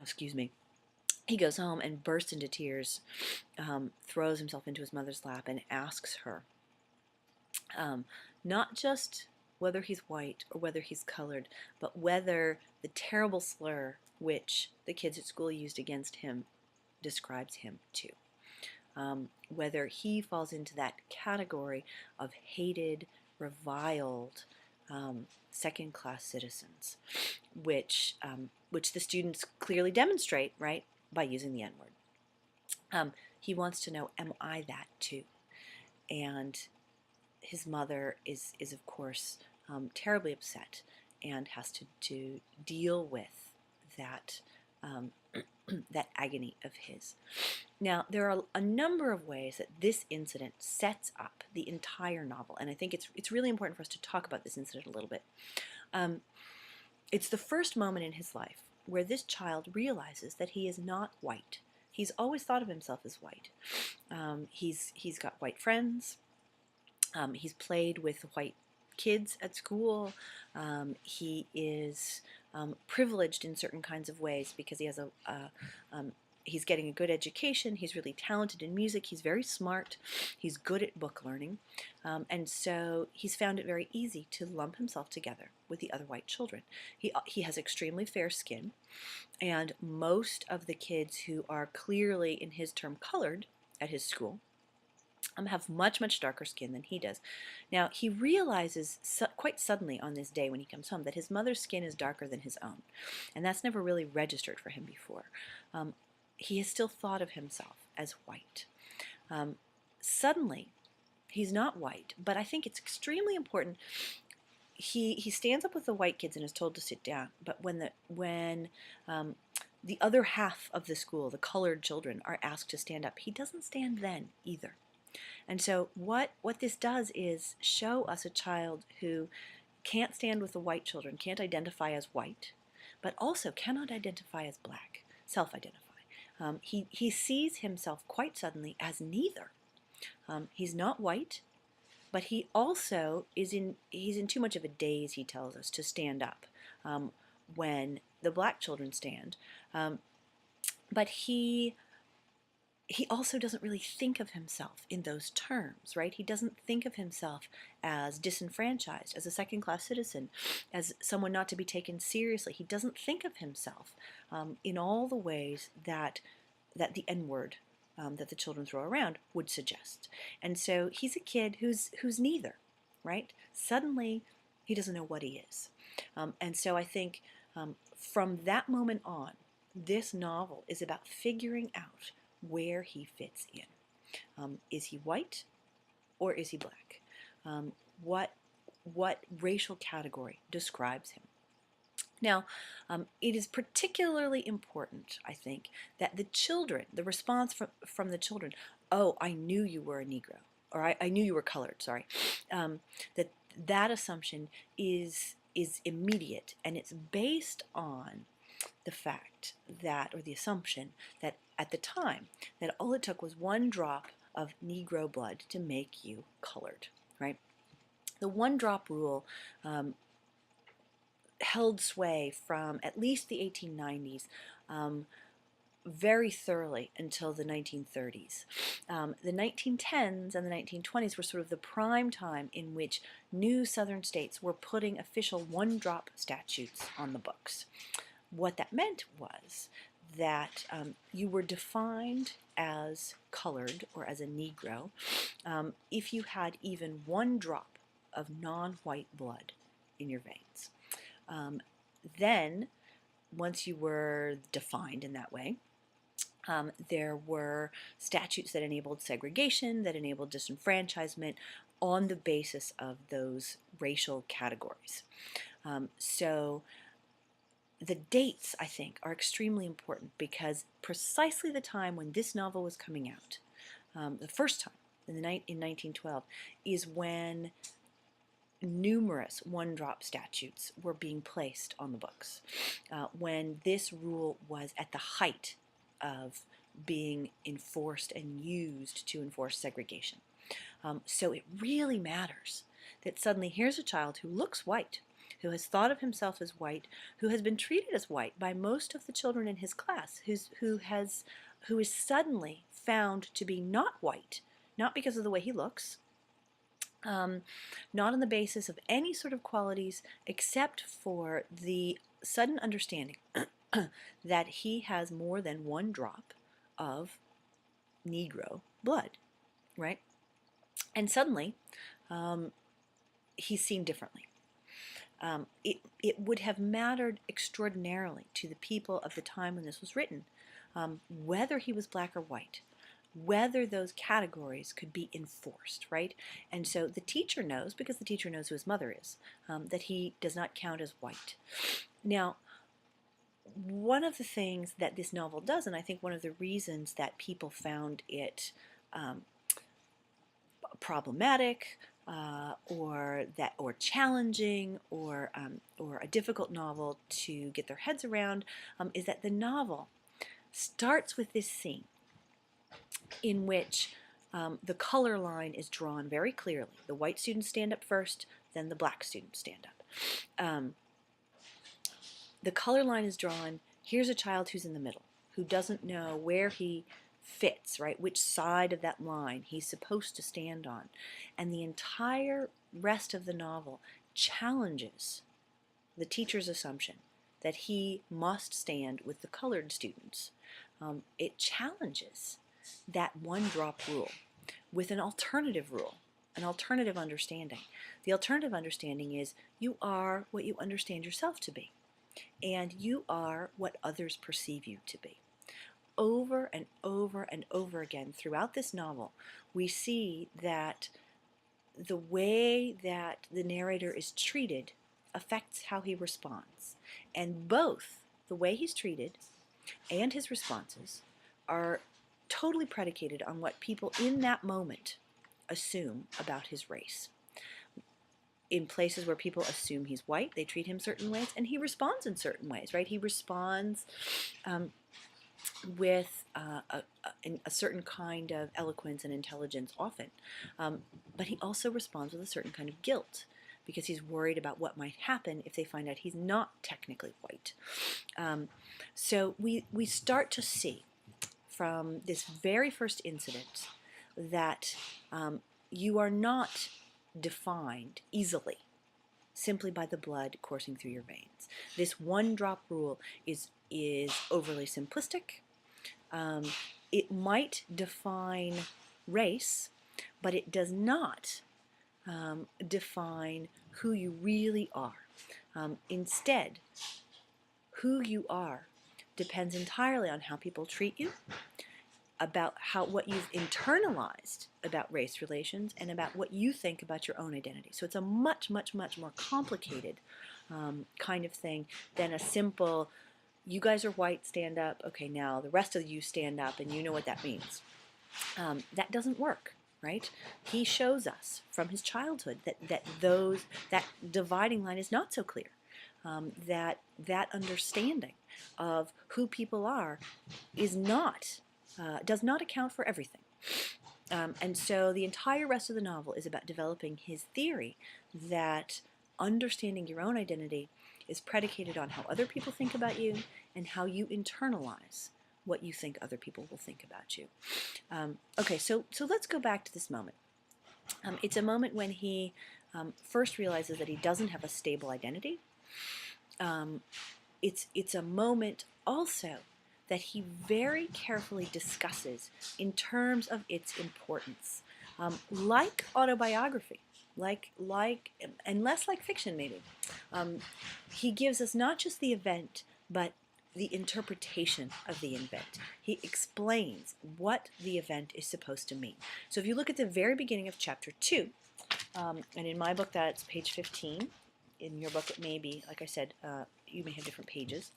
excuse me, he goes home and bursts into tears, throws himself into his mother's lap and asks her, um, not just whether he's white or whether he's colored, but whether the terrible slur which the kids at school used against him describes him too. Whether he falls into that category of hated, reviled, second-class citizens, which the students clearly demonstrate, right, by using the N-word. He wants to know, am I that too? And his mother is of course, terribly upset and has to deal with that, that agony of his. Now, there are a number of ways that this incident sets up the entire novel, and I think it's really important for us to talk about this incident a little bit. It's the first moment in his life where this child realizes that he is not white. He's always thought of himself as white. He's got white friends. He's played with white kids at school. He is privileged in certain kinds of ways because he has he's getting a good education. He's really talented in music. He's very smart. He's good at book learning. And so he's found it very easy to lump himself together with the other white children. He has extremely fair skin, and most of the kids who are clearly, in his term, colored at his school have much, much darker skin than he does. Now, he realizes quite suddenly on this day when he comes home that his mother's skin is darker than his own, and that's never really registered for him before. He has still thought of himself as white. Suddenly, he's not white, but I think it's extremely important. He stands up with the white kids and is told to sit down, but when the other half of the school, the colored children, are asked to stand up, he doesn't stand then either. And so what this does is show us a child who can't stand with the white children, can't identify as white, but also cannot identify as black, self-identify. He sees himself quite suddenly as neither. He's not white, but he also he's in too much of a daze, he tells us, to stand up when the black children stand. But he also doesn't really think of himself in those terms, right? He doesn't think of himself as disenfranchised, as a second-class citizen, as someone not to be taken seriously. He doesn't think of himself in all the ways that the N-word that the children throw around would suggest. And so he's a kid who's neither, right? Suddenly, he doesn't know what he is. And so I think from that moment on, this novel is about figuring out where he fits in. Is he white or is he black? What racial category describes him? Now, it is particularly important, I think, that the children, the response from the children, oh, I knew you were a Negro, or I knew you were colored, sorry, that assumption is immediate, and it's based on the fact that, or the assumption that at the time, that all it took was one drop of Negro blood to make you colored, right? The one drop rule held sway from at least the 1890s very thoroughly until the 1930s. The 1910s and the 1920s were sort of the prime time in which new southern states were putting official one-drop statutes on the books. What that meant was that you were defined as colored or as a Negro if you had even one drop of non-white blood in your veins. Then, once you were defined in that way, there were statutes that enabled segregation, that enabled disenfranchisement on the basis of those racial categories. So the dates, I think, are extremely important because precisely the time when this novel was coming out, the first time, in 1912, is when numerous one-drop statutes were being placed on the books, when this rule was at the height of being enforced and used to enforce segregation. So it really matters that suddenly here's a child who looks white, who has thought of himself as white, who has been treated as white by most of the children in his class, who is suddenly found to be not white, not because of the way he looks, not on the basis of any sort of qualities except for the sudden understanding that he has more than one drop of Negro blood, right? And suddenly, he's seen differently. It would have mattered extraordinarily to the people of the time when this was written, whether he was black or white, whether those categories could be enforced, right? And so the teacher knows, because the teacher knows who his mother is, that he does not count as white. Now, one of the things that this novel does, and I think one of the reasons that people found it problematic, or challenging, or a difficult novel to get their heads around, is that the novel starts with this scene in which the color line is drawn very clearly. The white students stand up first, then the black students stand up. The color line is drawn. Here's a child who's in the middle, who doesn't know where he fits, right? Which side of that line he's supposed to stand on. And the entire rest of the novel challenges the teacher's assumption that he must stand with the colored students. It challenges that one drop rule with an alternative rule, an alternative understanding. The alternative understanding is you are what you understand yourself to be, and you are what others perceive you to be. Over and over and over again throughout this novel, we see that the way that the narrator is treated affects how he responds. And both the way he's treated and his responses are totally predicated on what people in that moment assume about his race. In places where people assume he's white, they treat him certain ways, and he responds in certain ways, right? He responds with a certain kind of eloquence and intelligence often. But he also responds with a certain kind of guilt, because he's worried about what might happen if they find out he's not technically white. So we start to see from this very first incident that you are not defined easily simply by the blood coursing through your veins. This one drop rule is overly simplistic. It might define race, but it does not define who you really are. Instead, who you are depends entirely on how people treat you, about what you've internalized about race relations, and about what you think about your own identity. So it's a much, much, much more complicated kind of thing than a simple, you guys are white, stand up, okay, now the rest of you stand up, and you know what that means. That doesn't work, right? He shows us from his childhood that dividing line is not so clear. That understanding of who people are is not does not account for everything. And so the entire rest of the novel is about developing his theory that understanding your own identity is predicated on how other people think about you and how you internalize what you think other people will think about you. Okay, so let's go back to this moment. It's a moment when he first realizes that he doesn't have a stable identity. It's a moment also that he very carefully discusses in terms of its importance, like autobiography, and less like fiction maybe. He gives us not just the event, but the interpretation of the event. He explains what the event is supposed to mean. So if you look at the very beginning of chapter 2, and in my book that's page 15, in your book it may be, like I said, you may have different pages.